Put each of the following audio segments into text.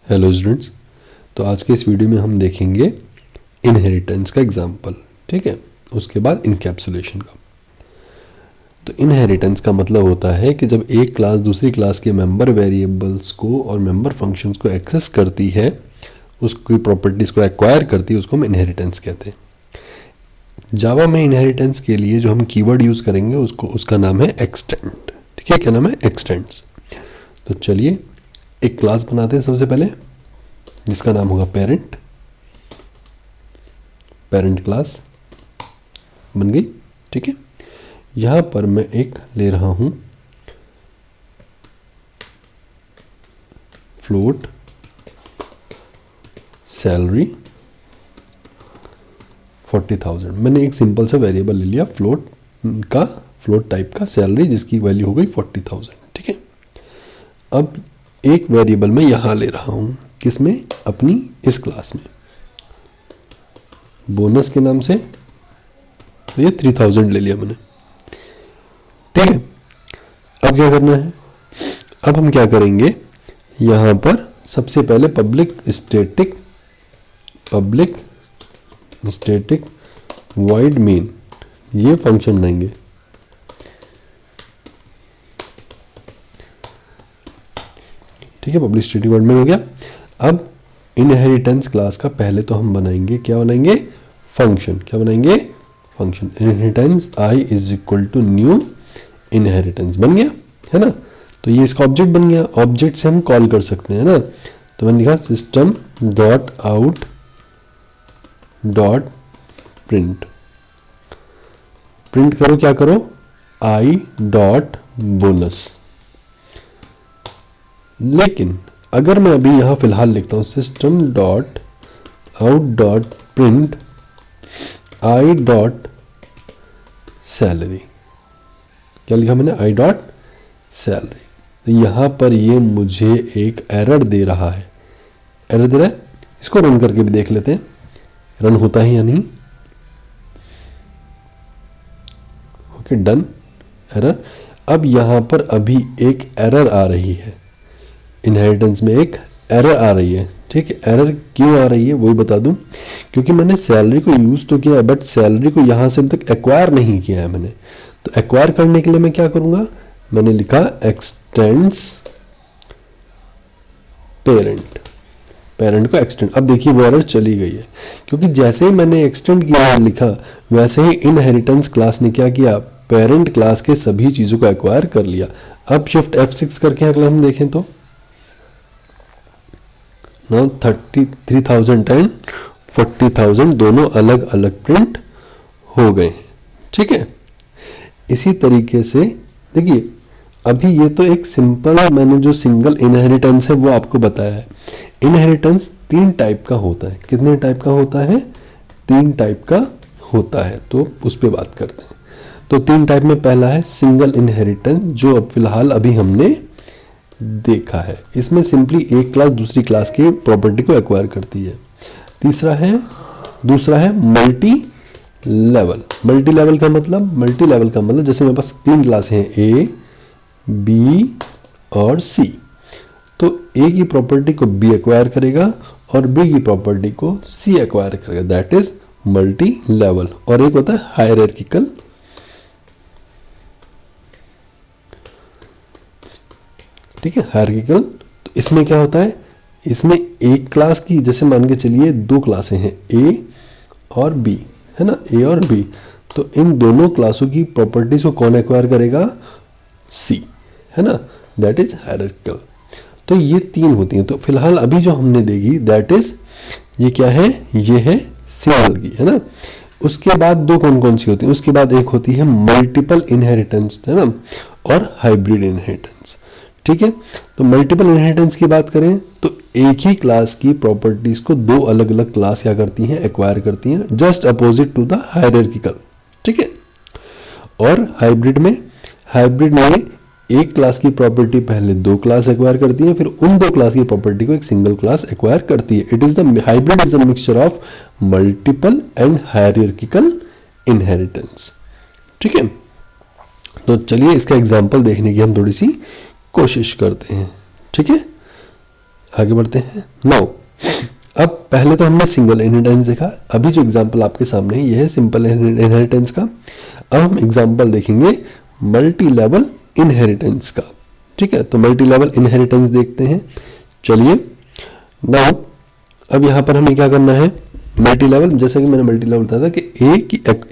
Hello students. तो आज के इस वीडियो में हम देखेंगे इनहेरिटेंस का एग्जांपल। ठीक है, उसके बाद इनकैप्सुलेशन का। तो इनहेरिटेंस का मतलब होता है कि जब एक क्लास दूसरी क्लास के मेंबर वेरिएबल्स को और मेंबर फंक्शंस को एक्सेस करती है, उसकी प्रॉपर्टीज़ को एक्वायर करती है, उसको हम इनहेरिटेंस कहते हैं। जावा में इनहेरिटेंस के लिए जो हम कीवर्ड यूज़ करेंगे उसका नाम है एक्सटेंड। ठीक है, क्या नाम है? एक्सटेंड्स। तो चलिए एक क्लास बनाते हैं सबसे पहले, जिसका नाम होगा पेरेंट। पेरेंट क्लास बन गई। ठीक है, यहां पर मैं एक ले रहा हूं फ्लोट सैलरी 40,000। मैंने एक सिंपल सा वेरिएबल ले लिया फ्लोट टाइप का सैलरी, जिसकी वैल्यू हो गई 40,000। ठीक है, अब एक वेरिएबल मैं यहां ले रहा हूं, किसमें? अपनी इस क्लास में, बोनस के नाम से। तो ये 3000 ले लिया मैंने। ठीक है, अब क्या करना है? अब हम क्या करेंगे, यहां पर सबसे पहले पब्लिक स्टैटिक वॉइड मेन ये फंक्शन बनाएंगे। ठीक है, पब्लिक स्टैटिक वॉइड मेन हो गया। अब इनहेरिटेंस क्लास का पहले तो हम बनाएंगे, क्या बनाएंगे? फंक्शन। क्या बनाएंगे? Function. Inheritance I is equal to new inheritance बन गया, है ना। तो ये इसका ऑब्जेक्ट बन गया। ऑब्जेक्ट से हम कॉल कर सकते हैं ना। तो मैंने लिखा system dot out dot print. Print करो, क्या करो? I dot bonus. लेकिन अगर मैं अभी यहां फिलहाल लिखता हूं system dot out dot print I dot salary, क्या लिखा मैंने? I dot salary. तो यहां पर ये मुझे एक एरर दे रहा है। एरर दे रहा है, इसको रन करके भी देख लेते हैं, रन होता है या नहीं। Okay, done. एरर। अब यहां पर अभी एक एरर आ रही है, इनहेरिटेंस में एक एरर आ रही है। ठीक है, एरर क्यों आ रही है वो बता दूं। क्योंकि मैंने सैलरी को यूज तो किया है, बट सैलरी को यहां से अभी तक एक्वायर नहीं किया है मैंने। तो एक्वायर करने के लिए मैं क्या करूंगा? मैंने लिखा एक्सटेंड्स पेरेंट। पेरेंट को एक्सटेंड। अब देखिए वो एरर चली गई है, क्योंकि जैसे ही मैंने एक्सटेंड किया लिखा, वैसे ही इनहेरिटेंस क्लास ने क्या किया? पेरेंट क्लास के सभी चीजों को एक्वायर कर लिया। अब शिफ्ट F6 करके अगर हम देखें तो नाउ 33,000 एंड 40,000 दोनों अलग अलग प्रिंट हो गए हैं। ठीक है, इसी तरीके से देखिए, अभी ये तो एक सिंपल, मैंने जो सिंगल इनहेरिटेंस है वो आपको बताया है। इनहेरिटेंस 3 टाइप का होता है। कितने टाइप का होता है? 3 टाइप का होता है। तो उस पर बात करते हैं। तो 3 टाइप में पहला है सिंगल इनहेरिटेंस, जो अब फिलहाल अभी हमने देखा है। इसमें सिंपली एक क्लास दूसरी क्लास की प्रॉपर्टी को एक्वायर करती है। दूसरा है मल्टी लेवल। मल्टी लेवल का मतलब जैसे मेरे पास 3 क्लास हैं, ए बी और सी। तो ए की प्रॉपर्टी को बी एक्वायर करेगा और बी की प्रॉपर्टी को सी एक्वायर करेगा, दैट इज मल्टी लेवल। और एक होता है हायरार्किकल। ठीक है, हायरार्किकल। तो इसमें क्या होता है? इसमें एक क्लास की, जैसे मान के चलिए 2 क्लासें हैं, ए और बी, है ना, ए और बी। तो इन दोनों क्लासों की प्रॉपर्टीज को कौन एक्वायर करेगा? सी, है ना, दैट इज हायरार्किकल। तो ये 3 होती हैं। तो फिलहाल अभी जो हमने देखी, दैट इज, ये क्या है? ये है सिंगल की, है ना। उसके बाद 2 कौन कौन सी होती हैं? उसके बाद एक होती है मल्टीपल इनहेरिटेंस, है ना, और हाइब्रिड इनहेरिटेंस। ठीक है, तो मल्टीपल इनहेरिटेंस की बात करें तो एक ही क्लास की प्रॉपर्टीज को 2 अलग अलग क्लास क्या करती हैं? एक्वायर करती हैं, just opposite to the hierarchical. ठीक है, और हाइब्रिड में एक क्लास की प्रॉपर्टी पहले 2 क्लास एक्वायर करती है, फिर उन 2 क्लास की प्रॉपर्टी को एक सिंगल क्लास एक्वायर करती है। It is the hybrid is the mixture of multiple and hierarchical inheritance. ठीक है, तो चलिए इसका एग्जांपल देखने की हम थोड़ी सी कोशिश करते हैं। ठीक है, आगे बढ़ते हैं। नाउ अब पहले तो हमने सिंगल इनहेरिटेंस देखा, अभी जो एग्जांपल आपके सामने है ये है सिंपल इनहेरिटेंस का। अब हम एग्जांपल देखेंगे मल्टी लेवल इनहेरिटेंस का। ठीक है, तो मल्टी लेवल इनहेरिटेंस देखते हैं। चलिए नाउ अब यहाँ पर हमें क्या करना है, मल्टी लेवल, जैसे कि मैंने मल्टी लेवल बताया था कि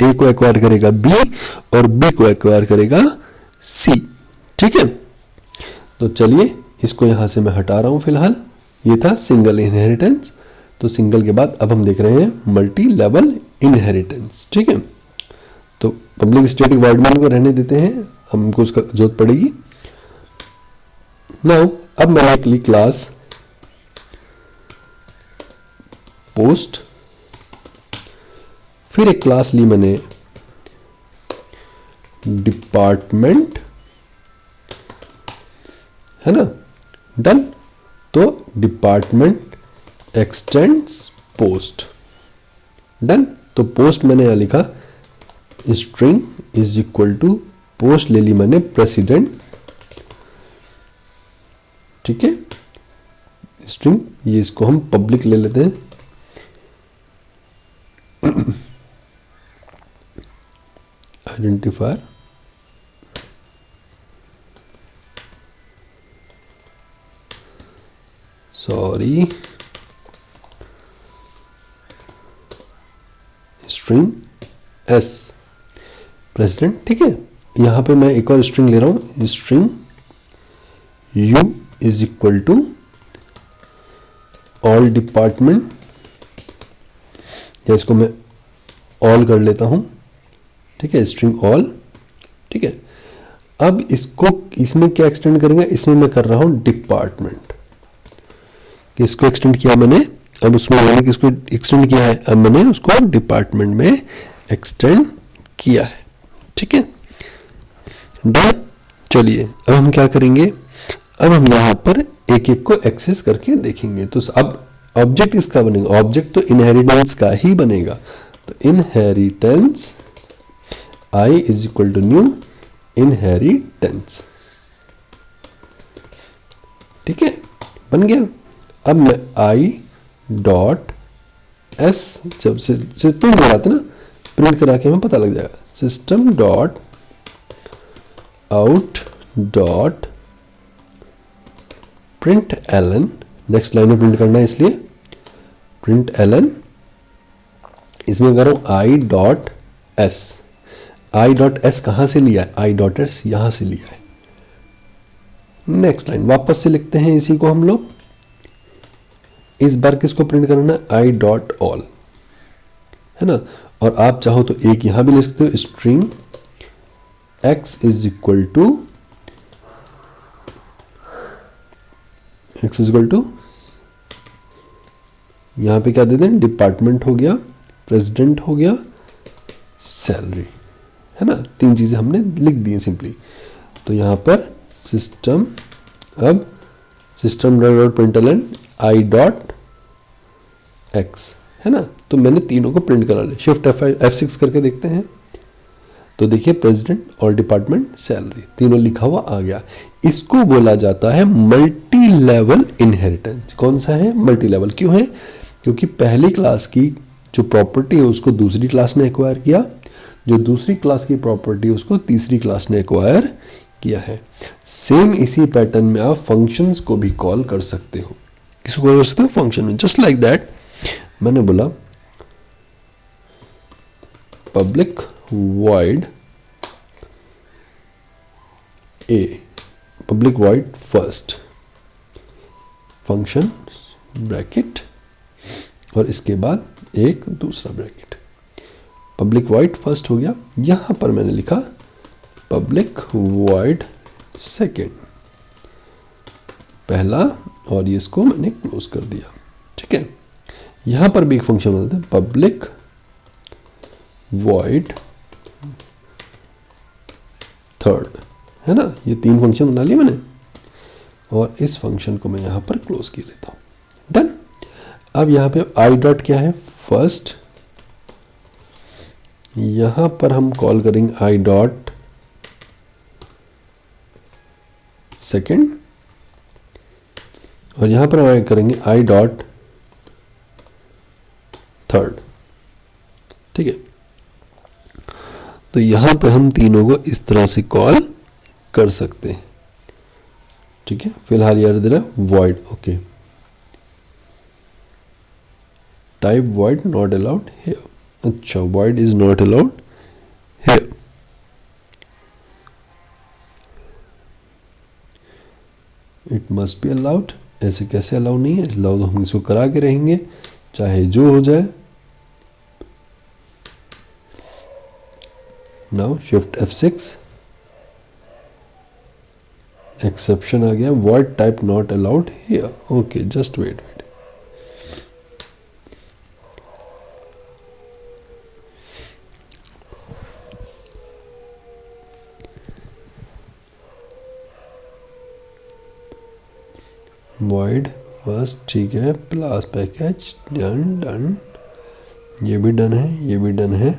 ए को एक्वायर करेगा बी और बी को एक्वायर करेगा सी। ठीक है, तो चलिए इसको यहां से मैं हटा रहा हूं फिलहाल। ये था सिंगल इनहेरिटेंस। तो सिंगल के बाद अब हम देख रहे हैं मल्टी लेवल इनहेरिटेंस। ठीक है, तो पब्लिक स्टैटिक वॉइड मेन को रहने देते हैं, हमको उसका जरूरत पड़ेगी। नाउ अब मैंने एक ली क्लास पोस्ट, फिर एक क्लास ली मैंने डिपार्टमेंट, है ना, डन। तो डिपार्टमेंट एक्सटेंड्स पोस्ट, डन। तो पोस्ट मैंने यहां लिखा string is equal to post ले ली मैंने प्रेसिडेंट। ठीक है, स्ट्रिंग ये इसको हम पब्लिक ले लेते हैं। Identifier, sorry, string S president. ठीक है, यहां पे मैं एक और स्ट्रिंग ले रहा हूं, string U is equal to all department, या इसको मैं ऑल कर लेता हूं। ठीक है, स्ट्रिंग ऑल। ठीक है, अब इसको इसमें क्या एक्सटेंड करेंगे, इसमें मैं कर रहा हूं डिपार्टमेंट, इसको एक्सटेंड किया मैंने, अब उसमें मैंने किसको एक्सटेंड किया है, अब मैंने उसको डिपार्टमेंट में एक्सटेंड किया है। ठीक है, डन। चलिए अब हम क्या करेंगे, अब हम यहां पर एक एक को एक्सेस करके देखेंगे। तो अब ऑब्जेक्ट इसका बनेगा, ऑब्जेक्ट तो इनहेरिटेंस का ही बनेगा। तो inheritance I is equal to new inheritance. ठीक है, बन गया। अब मैं आई डॉट एस, जब से प्रिंट कराते ना, प्रिंट करा के हमें पता लग जाएगा, system dot out dot print ln, next line में प्रिंट करना है इसलिए प्रिंट एलन, इसमें कर रहा हूं I dot S. I dot S कहां से लिया है, आई डॉट एस यहां से लिया है। नेक्स्ट लाइन वापस से लिखते हैं इसी को हम लोग, इस बार किसको प्रिंट करना है, आई डॉट ऑल, है ना। और आप चाहो तो एक यहां भी लिख सकते हो, string X is equal to यहां पे क्या दे दें, डिपार्टमेंट हो गया, प्रेसिडेंट हो गया, सैलरी, है ना। तीन चीजें हमने लिख दी हैं सिंपली। तो यहां पर सिस्टम, अब system dot println I dot x, है ना। तो मैंने तीनों को प्रिंट करा लिया। शिफ्ट F6 करके देखते हैं, तो देखिए प्रेसिडेंट और डिपार्टमेंट सैलरी तीनों लिखा हुआ आ गया। इसको बोला जाता है मल्टी लेवल इनहेरिटेंस। कौन सा है, मल्टी लेवल। क्यों है, क्योंकि पहली क्लास की जो प्रॉपर्टी है उसको दूसरी क्लास ने एक्वायर किया, जो दूसरी क्लास की प्रॉपर्टी है उसको तीसरी क्लास ने एक्वायर किया है। सेम इसी पैटर्न में आप फंक्शंस को भी कॉल कर सकते हो। किसको कॉल कर सकते हो, फंक्शन में। जस्ट लाइक दैट मैंने बोला public void a, public void first function bracket और इसके बाद एक दूसरा ब्रैकेट, पब्लिक void फर्स्ट हो गया। यहां पर मैंने लिखा पब्लिक void सेकेंड, पहला, और ये इसको मैंने क्लोज कर दिया। ठीक है, यहां पर भी एक फंक्शन होता है पब्लिक void थर्ड, है ना। ये तीन फंक्शन बना लिए मैंने, और इस फंक्शन को मैं यहां पर क्लोज कर लेता हूं, डन। अब यहां पे आई डॉट क्या है, फर्स्ट, यहां पर हम कॉल करेंगे आई डॉट सेकेंड, और यहाँ पर हम करेंगे आई डॉट थर्ड। ठीक है, तो यहाँ पे हम तीनों को इस तरह से कॉल कर सकते हैं। ठीक है, फिलहाल यार दे रहा void, okay, type void not allowed here. अच्छा, void is not allowed here. It must be allowed, ऐसे कैसे अलाउ नहीं है, अलाउ तो हम इसको करा के रहेंगे चाहे जो हो जाए। नाउ शिफ्ट F6, एक्सेप्शन आ गया, void type not allowed here. Okay, just wait. void बस ठीक है, क्लास पैकेज डन, ये भी डन है, ये भी डन है।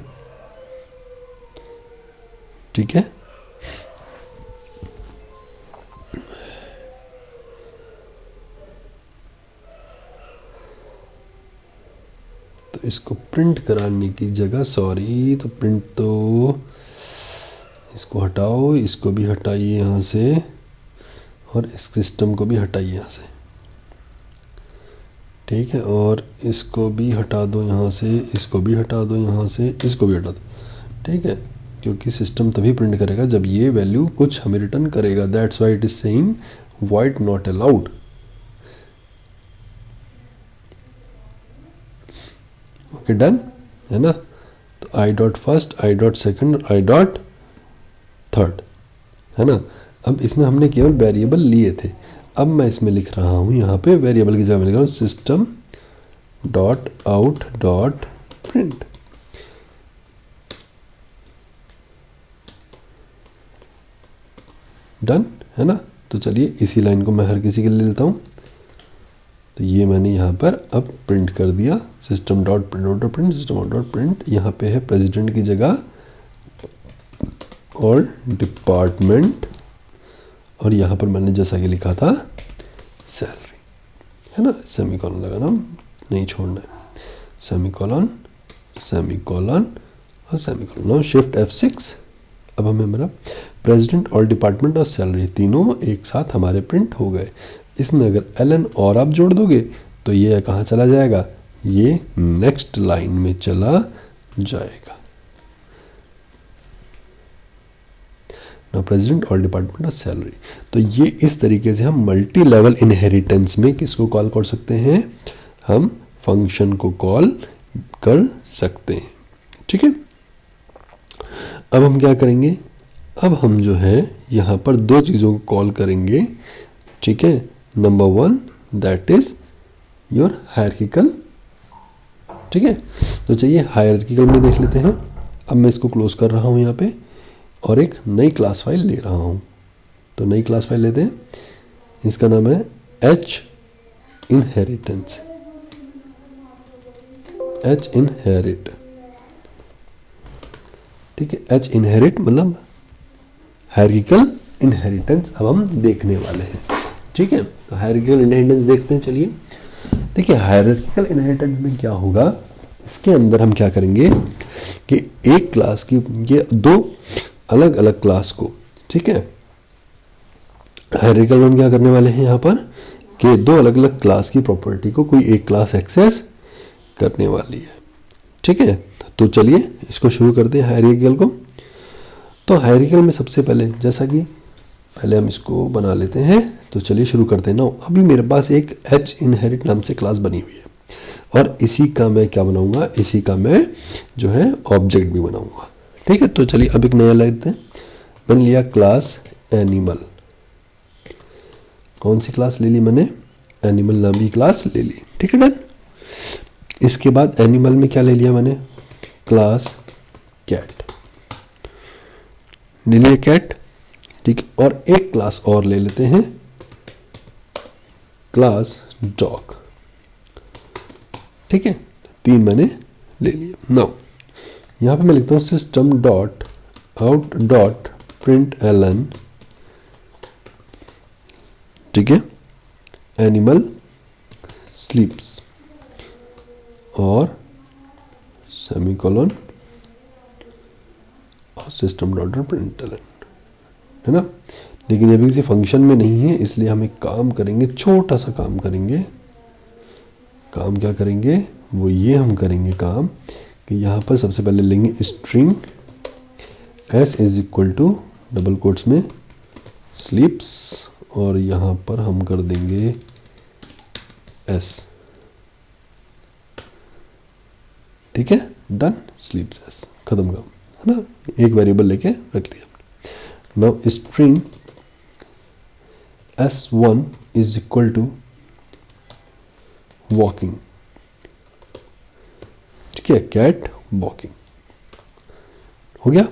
ठीक है, तो इसको प्रिंट कराने की जगह, सॉरी, तो प्रिंट तो इसको हटाओ, इसको भी हटाइए यहाँ से, और इस सिस्टम को भी हटाइए यहाँ से। ठीक है, और इसको भी हटा दो यहाँ से, इसको भी हटा दो यहाँ से, इसको भी हटा दो। ठीक है, क्योंकि सिस्टम तभी प्रिंट करेगा जब ये वैल्यू कुछ हमें रिटर्न करेगा। That's why it is saying void not allowed. Okay, done है ना। तो I dot first, I dot second, I dot third, है ना। अब इसमें हमने केवल वेरिएबल लिए थे, अब मैं इसमें लिख रहा हूँ, यहाँ पे वेरिएबल की जगह में लिख रहा हूँ system dot out dot print. Done है ना। तो चलिए इसी लाइन को मैं हर किसी के लिए लेता हूँ। तो ये मैंने यहाँ पर अब प्रिंट कर दिया, system dot print, system dot print. यहाँ पे है प्रेसिडेंट की जगह और डिपार्टमेंट, और यहाँ पर मैंने जैसा कि लिखा था सैलरी, है ना। सेमीकोलन लगाना नहीं छोड़ना है, सेमीकोलन, सेमीकोलन और सेमीकोलन। Now shift F6। अब हमें मेरा प्रेसिडेंट और डिपार्टमेंट और सैलरी तीनों एक साथ हमारे प्रिंट हो गए। इसमें अगर LN और आप जोड़ दोगे तो ये कहाँ चला जाएगा, ये नेक्स्ट लाइन में चला जाएगा। ना प्रेसिडेंट और डिपार्टमेंट और सैलरी। तो ये इस तरीके से हम मल्टी लेवल इनहेरिटेंस में किसको कॉल कर सकते हैं, हम फंक्शन को कॉल कर सकते हैं। ठीक है, अब हम क्या करेंगे, अब हम जो है यहाँ पर दो चीज़ों को कॉल करेंगे। ठीक है, number one that is your hierarchical. ठीक है, तो चलिए हायरार्किकल में देख लेते हैं। अब मैं इसको क्लोज कर रहा हूँ यहाँ पे, और एक नई क्लास फाइल ले रहा हूँ। तो नई क्लास फाइल लेते हैं, इसका नाम है H इनहेरिटेंस, H इनहेरिट। ठीक है, H इनहेरिट मतलब हायरार्किकल इनहेरिटेंस अब हम देखने वाले हैं। ठीक है, तो हायरार्किकल इनहेरिटेंस देखते हैं। चलिए देखिए, हायरार्किकल इनहेरिटेंस में क्या होगा, इसके अंदर हम क्या करेंगे कि एक क्लास की ये दो अलग अलग क्लास को, ठीक है, हायरार्किकल में हम क्या करने वाले हैं यहाँ पर कि दो अलग अलग क्लास की प्रॉपर्टी को कोई एक क्लास एक्सेस करने वाली है। ठीक है, तो चलिए इसको शुरू करते हैं हायरार्किकल को। तो हायरार्किकल में सबसे पहले, जैसा कि पहले हम इसको बना लेते हैं, तो चलिए शुरू करते हैं ना। अभी मेरे पास एक H इनहेरिट नाम से क्लास बनी हुई है, और इसी का मैं क्या बनाऊंगा, इसी का मैं जो है ऑब्जेक्ट भी बनाऊंगा। ठीक है, तो चलिए अब एक नया लेते हैं। मैंने लिया क्लास एनिमल। कौन सी क्लास ले ली मैंने, एनिमल नाम की क्लास ले ली। ठीक है, डन। इसके बाद एनिमल में क्या ले लिया मैंने, क्लास कैट ले लिया, कैट। ठीक है, और एक क्लास और ले लेते हैं, क्लास डॉग। ठीक है, तीन मैंने ले लिया। नाउ यहाँ पे मैं लिखता हूँ system dot out dot print ln. ठीक है, एनिमल स्लीप्स और सेमीकोलन और सिस्टम डॉट प्रिंटलन, है ना। लेकिन ये भी किसी फंक्शन में नहीं है, इसलिए हम एक काम करेंगे, छोटा सा काम करेंगे। काम क्या करेंगे, वो ये हम करेंगे काम कि यहाँ पर सबसे पहले लेंगे string s is equal to double quotes में स्लीप्स और यहाँ पर हम कर देंगे s, ठीक है, डन, स्लीप्स s, खत्म काम, है ना। एक वेरिएबल लेके रख दिया। Now string s1 is equal to walking, ठीक है, कैट वॉकिंग, हो गया।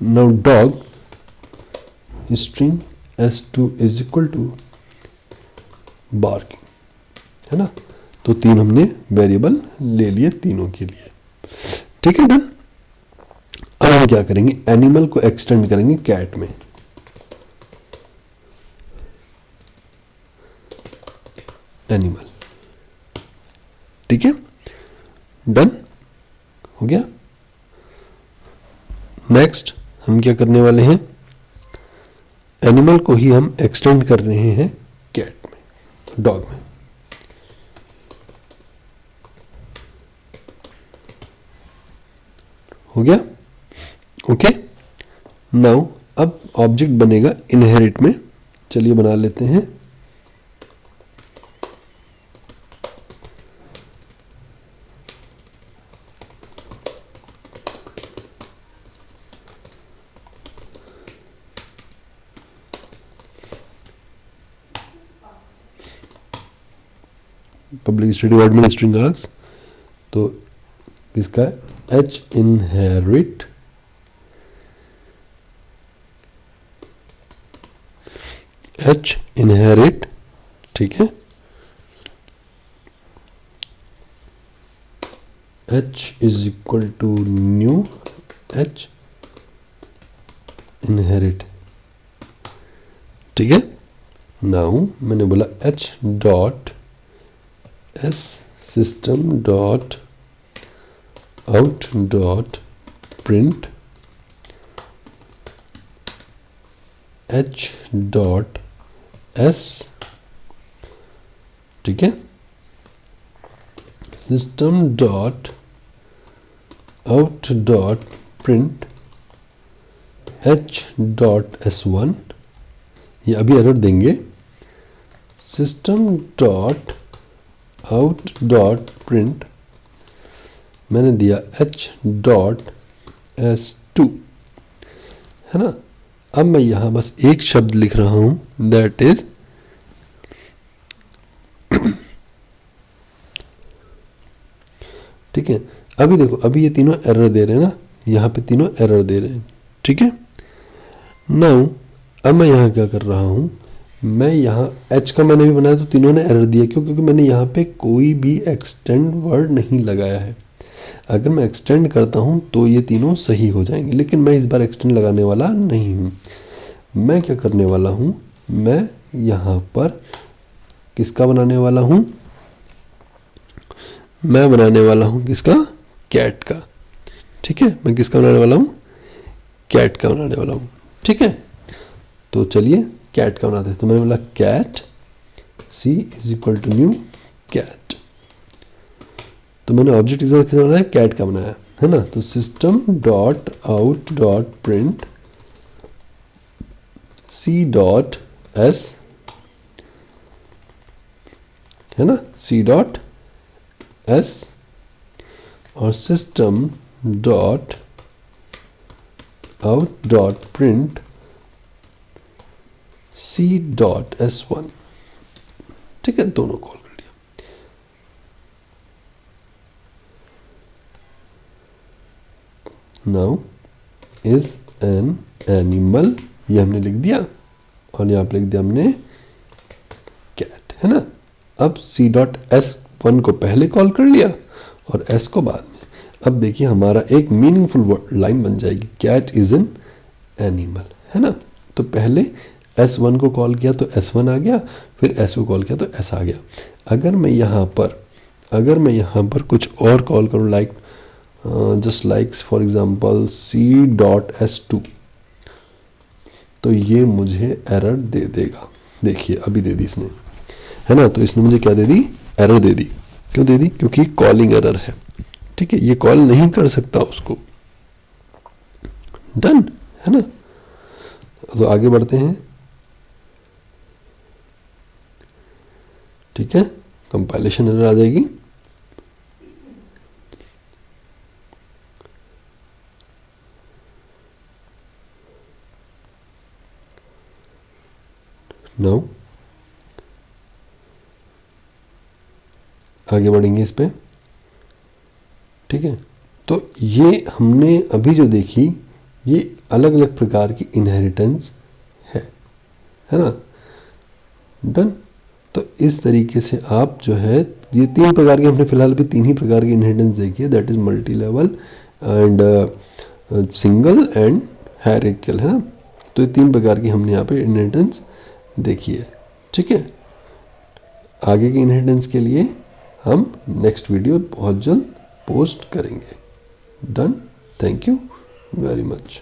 Now dog string s2 is equal to barking, है ना। तो तीन हमने वेरिएबल ले लिए तीनों के लिए, ठीक है, डन। अब हम क्या करेंगे, एनिमल को एक्सटेंड करेंगे कैट में, एनिमल, ठीक है, डन, हो गया। नेक्स्ट हम क्या करने वाले हैं, एनिमल को ही हम एक्सटेंड कर रहे हैं कैट में, डॉग में, हो गया, ओके। नाउ अब ऑब्जेक्ट बनेगा इनहेरिट में, चलिए बना लेते हैं। Public study admin string args, तो इसका h इनहेरिट ठीक है, h is equal to new h inherit, ठीक है। नाउ मैंने बोला h dot s system dot out dot print h dot s, ठीक है, system dot out dot print h dot s1, ये अभी एरर देंगे, system dot out dot print मैंने दिया h डॉट s2, है ना। अब मैं यहां बस एक शब्द लिख रहा हूं, दैट इज ठीक है। अभी देखो, अभी ये तीनों एरर दे रहे हैं ना, यहाँ पे तीनों एरर दे रहे हैं, ठीक है। नाउ अब मैं यहाँ क्या कर रहा हूँ, मैं यहाँ h का मैंने भी बनाया तो तीनों ने एरर दिया, क्यों, क्योंकि मैंने यहाँ पे कोई भी एक्सटेंड वर्ड नहीं लगाया है। अगर मैं एक्सटेंड करता हूँ तो ये तीनों सही हो जाएंगे, लेकिन मैं इस बार एक्सटेंड लगाने वाला नहीं हूँ। मैं क्या करने वाला हूँ, मैं यहाँ पर किसका बनाने वाला हूँ, मैं बनाने वाला हूँ किसका, कैट का, ठीक है। मैं किसका बनाने वाला हूँ, कैट का बनाने वाला हूँ, ठीक है। तो चलिए कैट का बनाते हैं। तो मैंने बोला cat c is equal to new cat, तो मैंने ऑब्जेक्ट इस किसका बनाया, कैट का बनाया, है ना। तो system dot out dot print c dot s, है ना, c डॉट s और system dot out dot print c dot s1, ठीक है, दोनों कॉल कर लिया। नाउ इज एन एनिमल, ये हमने लिख दिया और यहाँ पे लिख दिया हमने कैट, है ना। अब c डॉट s1 को पहले कॉल कर लिया और s को बाद में। अब देखिए हमारा एक मीनिंगफुल लाइन बन जाएगी, कैट इज एन एनिमल, है ना। तो पहले S1 को कॉल किया तो S1 आ गया, फिर S को कॉल किया तो S आ गया। अगर मैं यहाँ पर कुछ और कॉल करूँ, like just likes for example C.S2, तो ये मुझे एरर दे देगा। देखिए अभी दे दी इसने, है ना। तो इसने मुझे क्या दे दी, एरर दे दी। क्यों दे दी, क्योंकि कॉलिंग एरर है, ठीक है, ये कॉल नहीं कर सकता उसको। डन, है ना। तो आगे बढ़ते हैं, ठीक है। कंपाइलेशन एरर आ जाएगी। नाउ आगे बढ़ेंगे इस पे, ठीक है। तो ये हमने अभी जो देखी, ये अलग अलग प्रकार की इनहेरिटेंस है ना। डन। तो इस तरीके से आप जो है, ये 3 प्रकार की हमने फिलहाल भी 3 ही प्रकार की इनहेरिटेंस देखी है, that is multi level and single and hierarchical, है ना। तो ये 3 प्रकार की हमने यहाँ पे इनहेरिटेंस देखी है, ठीक है। आगे की इनहेरिटेंस के लिए हम नेक्स्ट वीडियो बहुत जल्द पोस्ट करेंगे। Done. Thank you very much.